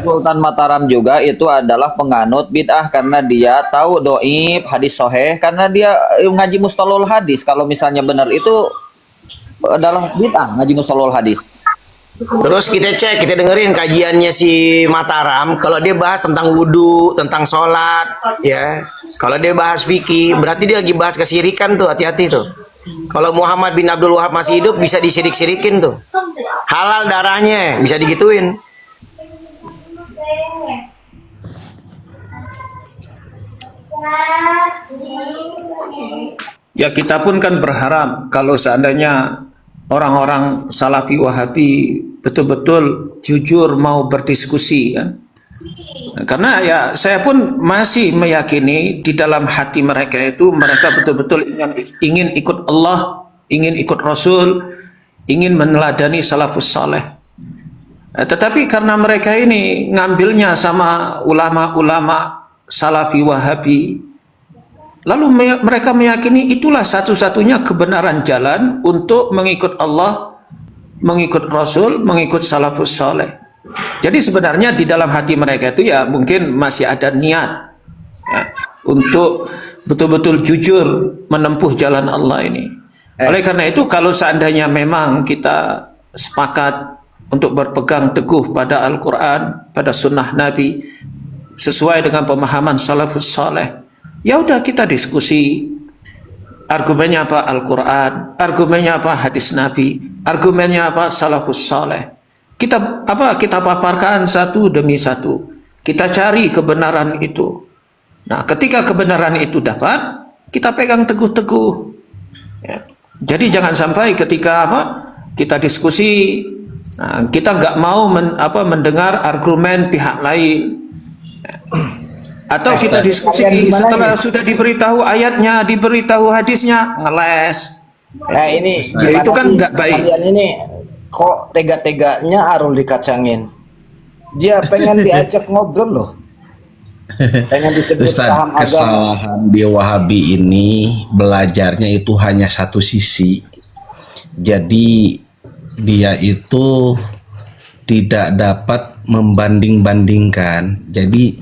Sultan Mataram juga itu adalah penganut bid'ah karena dia tahu doib hadis soheh, karena dia ngaji mustalahul hadis. Kalau misalnya benar itu adalah bid'ah ngaji mustalahul hadis. Terus kita cek, kita dengerin kajiannya si Mataram. Kalau dia bahas tentang wudhu, tentang sholat, ya. Kalau dia bahas fikih, berarti dia lagi bahas kesirikan tuh. Hati-hati tuh. Kalau Muhammad bin Abdul Wahab masih hidup bisa disirik-sirikin tuh. Halal darahnya, bisa digituin. Ya, kita pun kan berharap kalau seandainya orang-orang Salafi Wahabi betul-betul jujur mau berdiskusi, kan? Karena ya saya pun masih meyakini di dalam hati mereka itu mereka betul-betul ingin ikut Allah, ingin ikut Rasul, ingin meneladani salafus saleh. Tetapi karena mereka ini ngambilnya sama ulama-ulama Salafi Wahabi, lalu mereka meyakini itulah satu-satunya kebenaran jalan untuk mengikut Allah, mengikut Rasul, mengikut salafus saleh. Jadi sebenarnya di dalam hati mereka itu ya mungkin masih ada niat ya, untuk betul-betul jujur menempuh jalan Allah ini. Oleh karena itu kalau seandainya memang kita sepakat untuk berpegang teguh pada Al-Quran, pada sunnah Nabi sesuai dengan pemahaman salafus saleh, ya udah kita diskusi. Argumennya apa Al-Quran, argumennya apa hadis Nabi, argumennya apa salafus saleh. Kita paparkan satu demi satu. Kita cari kebenaran itu. Nah, ketika kebenaran itu dapat, kita pegang teguh-teguh. Ya. Jadi jangan sampai ketika kita diskusi, nah, kita nggak mau mendengar argumen pihak lain. Ya. Atau kita diskusi setelah sudah diberitahu ayatnya, diberitahu hadisnya, ngeles. Nah ini itu kan nggak baik. Kalian ini kok tega-teganya Arul dikacangin. Dia pengen diajak ngobrol loh. Pengen disebut Ustaz, paham agama. kesalahan di Wahabi ini belajarnya itu hanya satu sisi. Jadi dia itu tidak dapat membanding-bandingkan. Jadi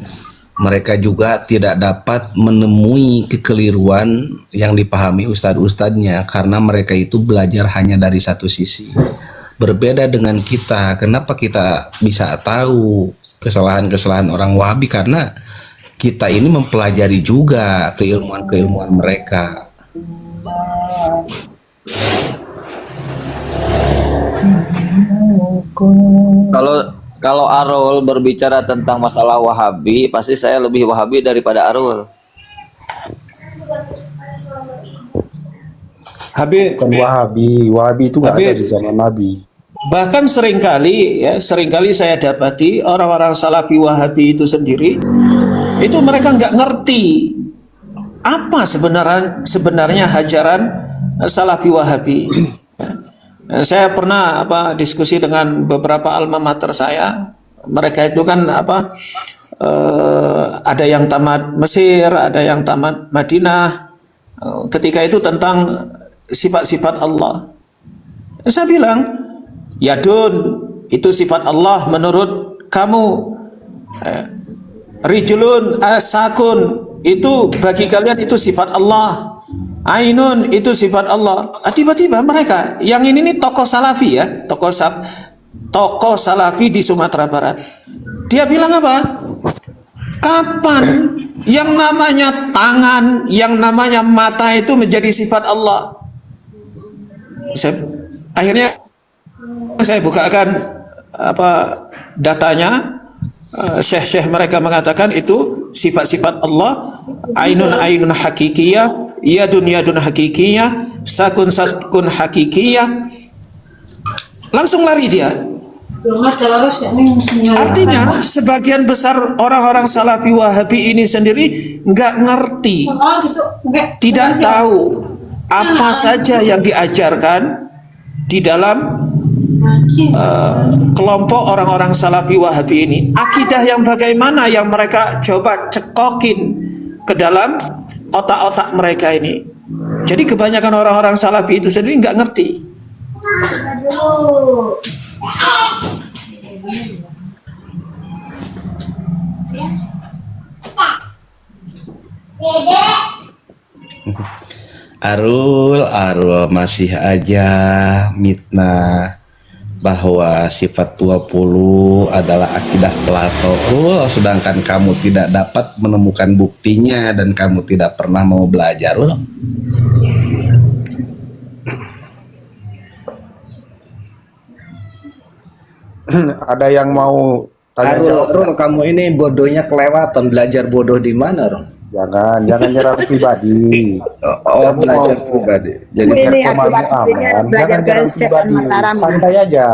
mereka juga tidak dapat menemui kekeliruan yang dipahami ustadz-ustadznya karena mereka itu belajar hanya dari satu sisi. Berbeda dengan kita. Kenapa kita bisa tahu kesalahan-kesalahan orang Wahabi? Karena kita ini mempelajari juga keilmuan-keilmuan mereka. Kalau Arul berbicara tentang masalah Wahabi, pasti saya lebih Wahabi daripada Arul. Bukan Wahabi. Wahabi itu nggak ada di zaman Nabi. Bahkan seringkali saya dapati orang-orang Salafi Wahabi itu sendiri, itu mereka nggak ngerti apa sebenarnya hajaran Salafi Wahabi. Saya pernah diskusi dengan beberapa alma mater saya. Mereka itu kan ada yang tamat Mesir, ada yang tamat Madinah. Ketika itu tentang sifat-sifat Allah. Saya bilang, yadun itu sifat Allah menurut kamu. Rijulun sakun itu bagi kalian itu sifat Allah. Ainun itu sifat Allah. Tiba-tiba mereka yang ini nih tokoh salafi ya, tokoh salafi di Sumatera Barat. Dia bilang apa? Kapan yang namanya tangan, yang namanya mata itu menjadi sifat Allah? Akhirnya saya bukakan datanya. Syekh-syekh mereka mengatakan itu sifat-sifat Allah. Ainun hakikiyah, yadun hakikiyah, sakun hakikiyah. Langsung lari dia. Artinya sebagian besar orang-orang Salafi Wahabi ini sendiri nggak ngerti, tidak tahu apa saja yang diajarkan di dalam kelompok orang-orang Salafi Wahabi ini. Akidah yang bagaimana yang mereka coba cekokin ke dalam otak-otak mereka ini. Jadi kebanyakan orang-orang Salafi itu sendiri nggak ngerti. Arul masih aja mitnah bahwa sifat 20 adalah akidah Plato. Sedangkan kamu tidak dapat menemukan buktinya dan kamu tidak pernah mau belajar. Ada yang mau tanya jawab? Rul, kamu ini bodohnya kelewatan. Belajar bodoh di mana, Rul? Jangan nyerang pribadi. Belajar pribadi. Jadi ini kemarin aman. belajar Jangan ke setan Mataram. santai aja.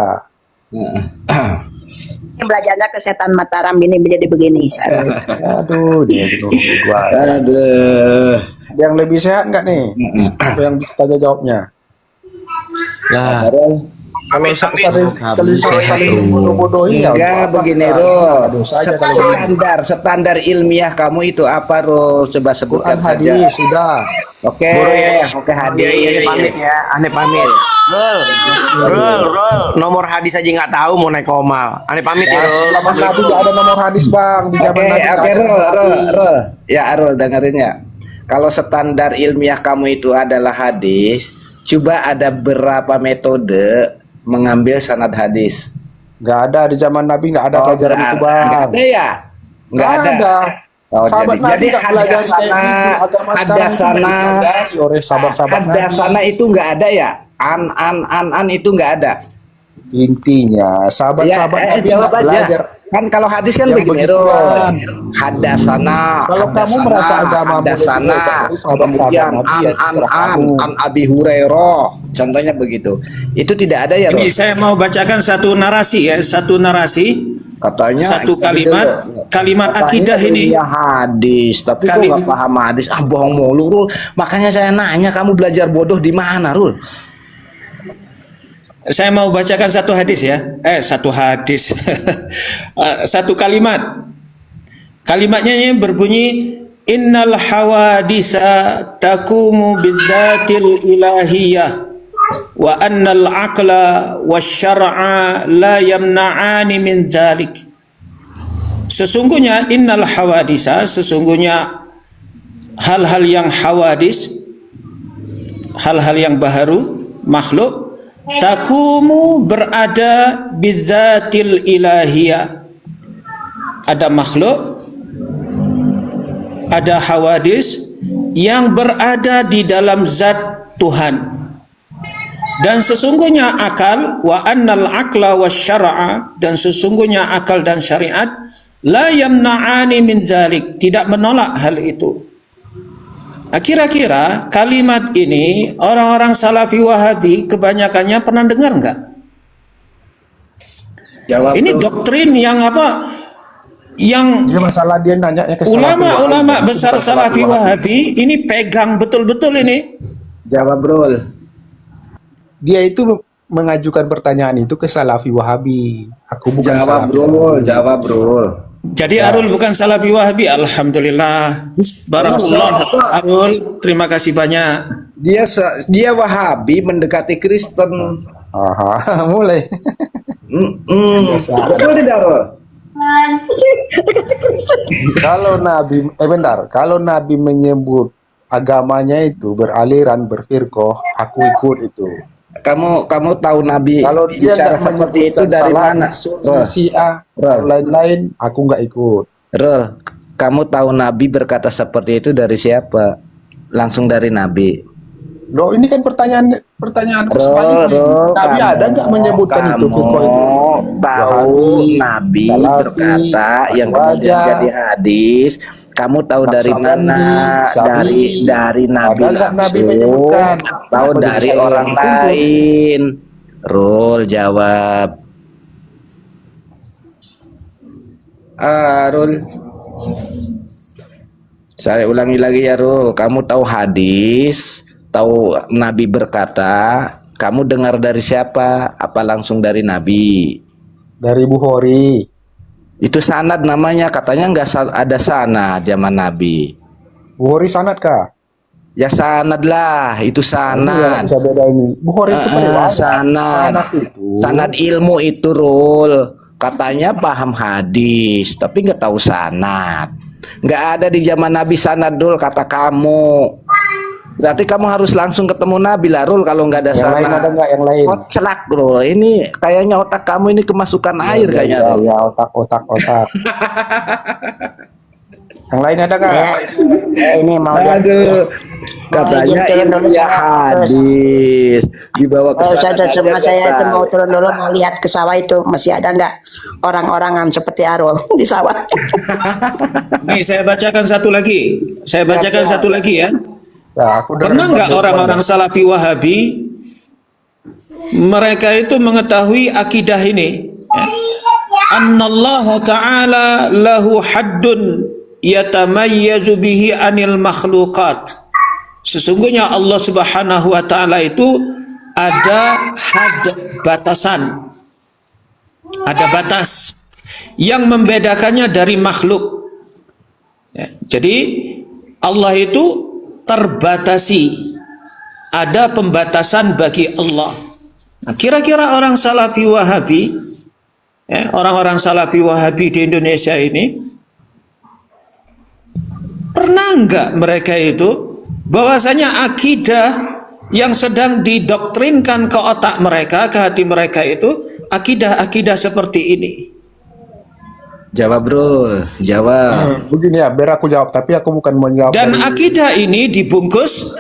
Belajarnya ke setan Mataram ini menjadi begini. Aduh, dia gua. Aduh. Ada yang lebih sehat nggak nih? Yang bisa tanya jawabnya. Lah, Kalau saling bodoh-bodohi ya. Enggak begini, Rul. Standar ilmiah kamu itu apa, Rul? Coba sebutkan saja. Hadis sudah. Oke, hadis. Pamit ya, Ane pamit. Rul, nomor hadis aja nggak tahu mau naik komal. Ane pamit ya, Rul. Zaman Nabi nggak ada nomor hadis, Bang. Di zaman Nabi. Oke, Rul. Ya, Rul, dengerin ya. Kalau standar ilmiah kamu itu adalah hadis, coba ada berapa metode mengambil sanad hadis? Nggak ada di zaman Nabi, nggak ada pelajaran itu, Bang. Nggak ada ya? Nggak ada. Oh, Sahabat Nabi jadi nggak belajar kayak gitu. Agama sekarang itu dipelajari oleh sahabat-sahabat Nabi. hadasana itu nggak ada ya? An itu nggak ada. Intinya sahabat-sahabat Nabi jawab nggak aja. belajar. Kan kalau hadis kan Yang begini, begituan. Hadasana. Kalau kamu merasa agama hadasana, sahabat-sahabat kemudian Nabi, ya terserah kamu. an Abi Hurairah, contohnya begitu. Itu tidak ada ya, Roh? Ini saya mau bacakan satu narasi ya, Katanya satu kalimat akidah ini. Ya hadis, tapi kok nggak paham hadis? Bohong mulu, Rul. Makanya saya nanya, kamu belajar bodoh di mana, Rul? Saya mau bacakan satu hadis ya. Satu hadis. Satu kalimat. Kalimatnya ini berbunyi innal hawadisa takumu bizzatil ilahiyah wa annal aqla wasyar'a la yamna'ani min dzalik. Sesungguhnya innal hawadisa, sesungguhnya hal-hal yang hawadis, hal-hal yang baharu, makhluk, takumu berada bizzatil ilahiyah. Ada makhluk, ada hawadis yang berada di dalam zat Tuhan. Dan sesungguhnya akal, wa annal aqla wasyar'a, dan sesungguhnya akal dan syariat, la yamna'ani min zalik, tidak menolak hal itu. Nah, kira-kira kalimat ini orang-orang Salafi Wahabi kebanyakannya pernah dengar nggak? Jawab. Ini doktrin yang apa? Yang Ini masalah dia nanya ke ulama-ulama besar Salafi Wahabi ini pegang betul-betul ini. Jawab, Rul. Dia itu mengajukan pertanyaan itu ke Salafi Wahabi. Aku bukan Jawab, Salafi. Rul. Jawab, Rul. Jadi Arul bukan Salafi Wahabi. Alhamdulillah. Barakallah Arul. Terima kasih banyak. Dia Wahabi mendekati Kristen. Aha, mulai. Betul tidak, Rol? Kalau Nabi, bentar, kalau Nabi menyebut agamanya itu beraliran, berfirqoh, aku ikut itu. Kamu tahu Nabi Kalau dia bicara nggak seperti itu menyebutkan dari salah, mana? Rol, Syiah, Rol. lain-lain, aku nggak ikut. Rol, kamu tahu Nabi berkata seperti itu dari siapa? Langsung dari Nabi. Loh, ini kan pertanyaanku sebaliknya. Nabi ada nggak menyebutkan itu firqoh itu? Tahu Wahabi, Nabi Salafi, berkata yang kemudian Aswaja, jadi hadis. Kamu tahu dari Naqsabandi, mana? Syafii. Dari Nabi Ada nggak Nabi langsung menyebutkan? atau Kenapa dari jadi saya orang yang dituntut? lain? Rul jawab. Rul. Saya ulangi lagi ya Rul. Kamu tahu hadis, tahu Nabi berkata, kamu dengar dari siapa? Apa langsung dari Nabi? Dari Bukhari. Itu sanad namanya, katanya nggak ada sanad zaman Nabi. Bukhari sanad kah? Ya sanad lah, itu Ini yang sanad. bisa beda ini. Bukhari itu periwayat. Sanad. Sanad itu. Sanad ilmu itu Rul. Katanya paham hadis, tapi nggak tahu sanad. Nggak ada di zaman Nabi sanad Rul, kata kamu. Berarti kamu harus langsung ketemu Nabi lah Rul, kalau nggak ada Yang lain sanad. ada nggak yang lain? Celak Rul, ini kayaknya otak kamu ini kemasukan air kayaknya Rul. Ya, otak. Yang lain ada nggak? Ini mau Aduh, katanya turun dulu ini ya saya. hadis dibawa ke sana Sama aja saya itu kata. mau turun dulu mau lihat ke sawah itu masih ada nggak orang-orangan seperti Arul di sawah. Nih saya bacakan satu lagi. Saya bacakan satu lagi ya. Ya, aku dengar Pernah nggak Bang orang-orang Salafi Wahabi mereka itu mengetahui akidah ini? Ya. Annallaha ta'ala lahu haddun yatamayyazu bihi anil makhluqat. Sesungguhnya Allah Subhanahu wa taala itu ada had, batasan. Ada batas yang membedakannya dari makhluk. Ya, jadi Allah itu terbatasi. Ada pembatasan bagi Allah. Nah, kira-kira orang Salafi Wahabi, ya, orang-orang Salafi Wahabi di Indonesia ini, pernah enggak mereka itu bahwasanya akidah yang sedang didoktrinkan ke otak mereka, ke hati mereka itu akidah-akidah seperti ini? Jawab Rul, jawab. Begini ya, biar aku jawab, tapi aku bukan menjawab. Dan akidah ini dibungkus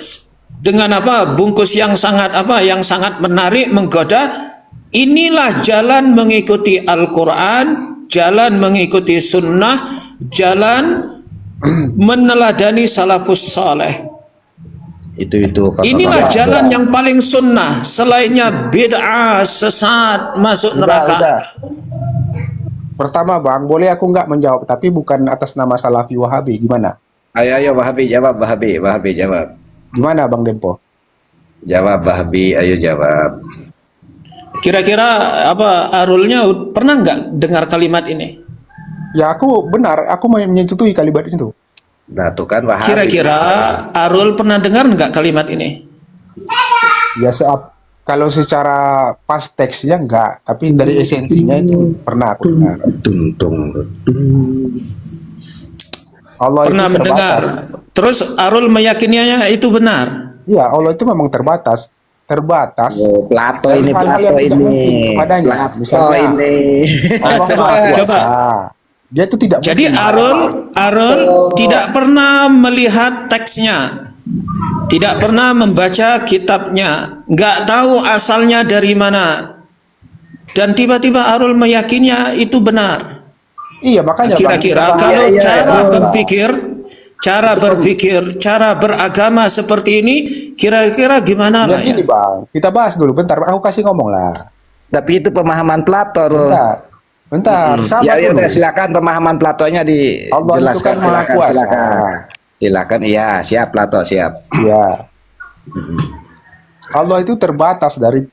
dengan apa? Bungkus yang sangat apa? Yang sangat menarik, menggoda. Inilah jalan mengikuti Al-Quran, jalan mengikuti Sunnah, jalan meneladani salafus saleh. Itu kata Inilah Bapak. jalan yang paling sunnah. Selainnya bid'ah, sesat, masuk neraka. Udah. Pertama Bang, boleh aku nggak menjawab, tapi bukan atas nama Salafi Wahabi, gimana? Ayo Wahabi jawab, Wahabi jawab. Gimana Bang Dempo? Jawab Wahabi, ayo jawab. Kira-kira apa Arulnya pernah nggak dengar kalimat ini? Ya aku benar, aku menyetujui kalimat itu. Nah tuh kan Wahabi. Kira-kira Arul pernah dengar nggak kalimat ini? Ya kalau secara pas teksnya enggak, tapi dari esensinya itu pernah aku dengar. Allah Pernah itu mendengar. terbatas. Terus Arul meyakininya itu benar. Ya, Allah itu memang terbatas. Oh, Plato Dari ini, hal-hal yang Plato tidak mungkin ini. kepadanya. Plato Misalnya, ini. Allah Maha Kuasa. Coba. Dia itu tidak Jadi mungkin. Arul tidak pernah melihat teksnya. Tidak pernah membaca kitabnya, nggak tahu asalnya dari mana, dan tiba-tiba Arul meyakininya itu benar. Iya, makanya Bang, Kira-kira kita kalau bahas- cara berpikir, cara beragama seperti ini, kira-kira gimana Ya lah ya? gini Bang, kita bahas dulu bentar, aku kasih ngomong lah. Tapi itu pemahaman Plato, Rul. Bentar, sabar Ya dulu. udah silakan pemahaman Platonya Allah itu kan dijelaskan. Maha Kuasa. Silakan, iya, siap Plato, siap. Ya. Allah itu terbatas dari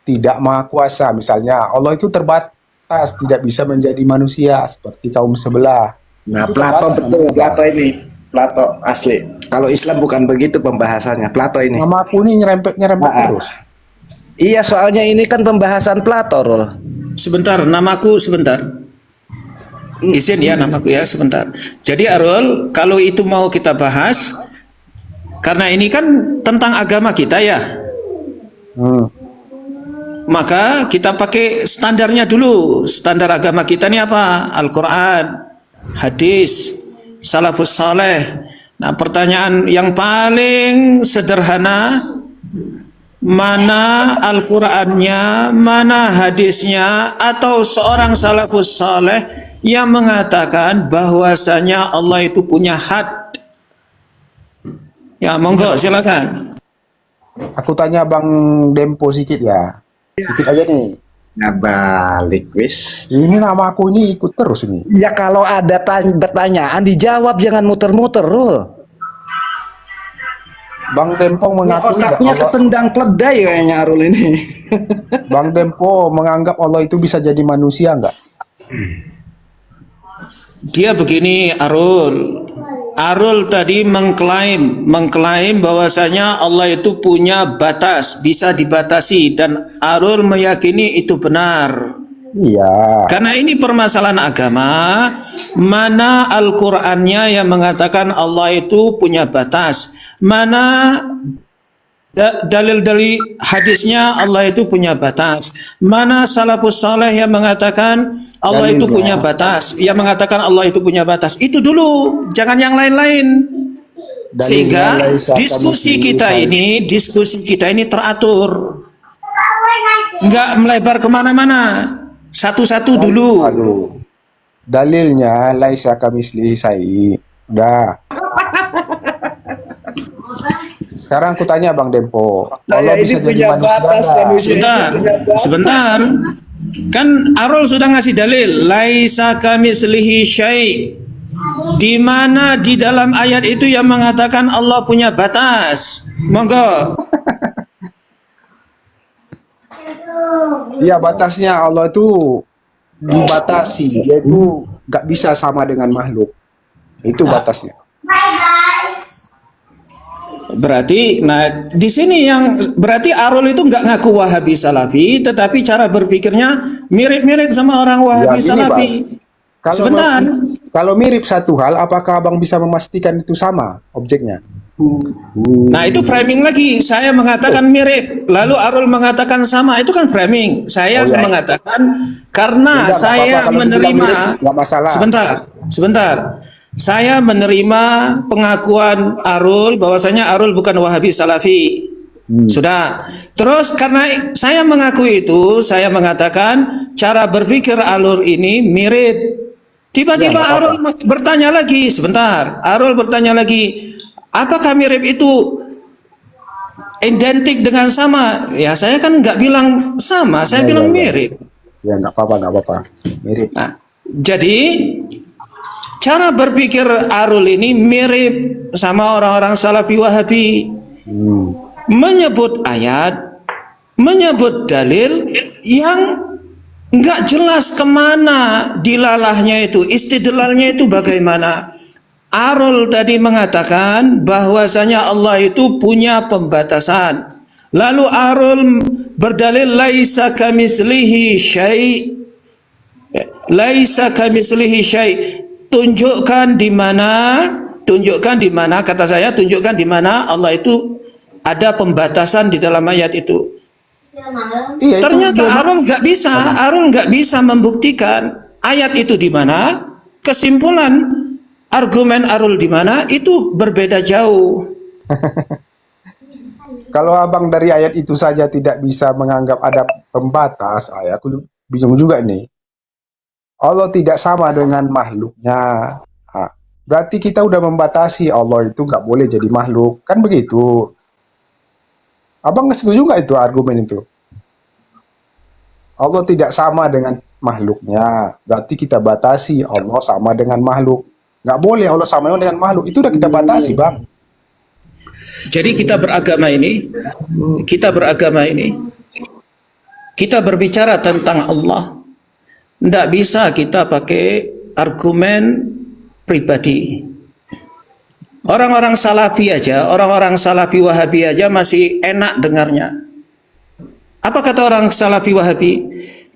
tidak maha kuasa. Misalnya Allah itu terbatas, tidak bisa menjadi manusia seperti kaum sebelah. Nah, Itu Plato terbatas betul, sama Plato ini. Plato asli. Kalau Islam bukan begitu pembahasannya, Plato ini. Nama aku ini nyerempet terus. Iya, soalnya ini kan pembahasan Plato, Rul. Sebentar, namaku sebentar. Izin ya namaku ya sebentar. Jadi Arul, kalau itu mau kita bahas, karena ini kan tentang agama kita ya, maka kita pakai standarnya dulu. Standar agama kita ini apa? Al-Quran, hadis, salafus saleh. Nah, pertanyaan yang paling sederhana, mana Al-Qur'annya, mana hadisnya, atau seorang salafus saleh yang mengatakan bahwasanya Allah itu punya had. Ya, monggo silakan. Aku tanya Bang Dempo sedikit ya. Sedikit aja nih. Nah, balik wis. Ini nama aku ini ikut terus ini. Ya kalau ada pertanyaan dijawab, jangan muter-muter, Rul. Bang Dempo mengaku Otaknya ketendang keledai kayaknya Rul ini. Bang Dempo menganggap Allah itu bisa jadi manusia nggak? Dia begini, Arul. Arul tadi mengklaim bahwasanya Allah itu punya batas, bisa dibatasi, dan Arul meyakini itu benar. Iya. Karena ini permasalahan agama, mana Al-Qur'annya yang mengatakan Allah itu punya batas, mana dalil-dalil hadisnya Allah itu punya batas, mana salafus saleh yang mengatakan Allah itu punya batas, yang mengatakan Allah itu punya batas. Itu dulu, jangan yang lain-lain. Sehingga diskusi kita ini teratur, nggak melebar kemana-mana. Satu-satu dulu. Aduh. Dalilnya laisa kamislihi syai'. Udah. Sekarang aku tanya Bang Dempo, Allah bisa jadi manusia nggak? Sebentar. Kan Arul sudah ngasih dalil, laisa kamislihi syai'. Di mana di dalam ayat itu yang mengatakan Allah punya batas? Monggo. Iya, batasnya Allah itu dibatasi, dia itu nggak bisa sama dengan makhluk. Itu batasnya. Berarti, nah di sini yang berarti Arul itu nggak ngaku Wahabi Salafi, tetapi cara berpikirnya mirip-mirip sama orang Wahabi Ya, gini, Salafi. Bang. Sebentar. Kalau mirip satu hal, apakah Abang bisa memastikan itu sama objeknya? Nah itu framing lagi. Saya mengatakan mirip, lalu Arul mengatakan sama. Itu kan framing. Saya mengatakan karena Enggak, saya apa-apa, kalau menerima. dibilang mirip, nggak masalah. Sebentar. Saya menerima pengakuan Arul bahwasanya Arul bukan Wahabi Salafi. Sudah. Terus karena saya mengakui itu, saya mengatakan cara berpikir Arul ini mirip. Tiba-tiba Arul bertanya lagi, sebentar. Arul bertanya lagi, apakah mirip itu identik dengan sama? Ya saya kan nggak bilang sama, saya bilang mirip. Ya nggak apa-apa, mirip. Nah, jadi cara berpikir Arul ini mirip sama orang-orang Salafi Wahabi. Menyebut ayat, menyebut dalil yang nggak jelas kemana dilalahnya itu, istidlalnya itu bagaimana. Arul tadi mengatakan bahwasanya Allah itu punya pembatasan. Lalu Arul berdalil laisa kamislihi syai'. Laisa kamislihi syai'. Tunjukkan di mana kata saya, tunjukkan di mana Allah itu ada pembatasan di dalam ayat itu. Iya, Ternyata Arul nggak bisa membuktikan ayat itu di mana, kesimpulan argumen Arul di mana itu berbeda jauh. Kalau Abang dari ayat itu saja tidak bisa menganggap ada pembatas, aku bingung juga nih. Allah tidak sama dengan makhluknya. Berarti kita udah membatasi Allah itu nggak boleh jadi makhluk, kan begitu? Abang setuju nggak itu argumen itu? Allah tidak sama dengan makhluknya, berarti kita batasi Allah sama dengan makhluk. Nggak boleh Allah sama dengan makhluk, itu udah kita batasi, Bang. Jadi kita berbicara tentang Allah. Tidak bisa kita pakai argumen pribadi. Orang-orang salafi aja, orang-orang salafi wahabi aja masih enak dengarnya. Apa kata orang salafi wahabi?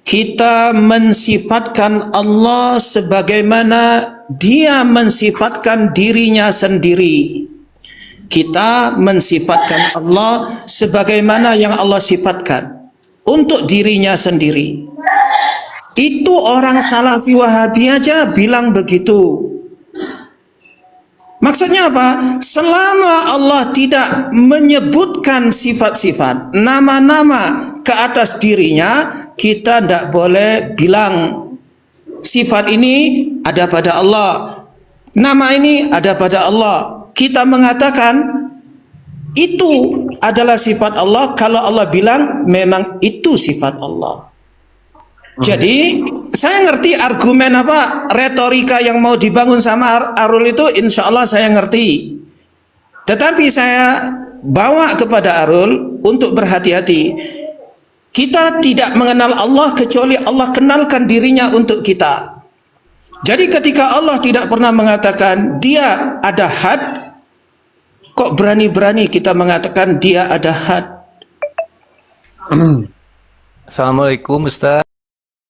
Kita mensifatkan Allah sebagaimana Dia mensifatkan dirinya sendiri. Kita mensifatkan Allah sebagaimana yang Allah sifatkan untuk dirinya sendiri. Itu orang salafi wahabi aja bilang begitu. Maksudnya apa? Selama Allah tidak menyebutkan sifat-sifat, nama-nama ke atas dirinya, kita tidak boleh bilang sifat ini ada pada Allah, nama ini ada pada Allah. Kita mengatakan itu adalah sifat Allah kalau Allah bilang memang itu sifat Allah. Jadi saya ngerti argumen apa retorika yang mau dibangun sama Arul itu, insya Allah saya ngerti. Tetapi saya bawa kepada Arul untuk berhati-hati. Kita tidak mengenal Allah kecuali Allah kenalkan dirinya untuk kita. Jadi ketika Allah tidak pernah mengatakan Dia ada had, kok berani-berani kita mengatakan Dia ada had? Assalamualaikum Ustaz.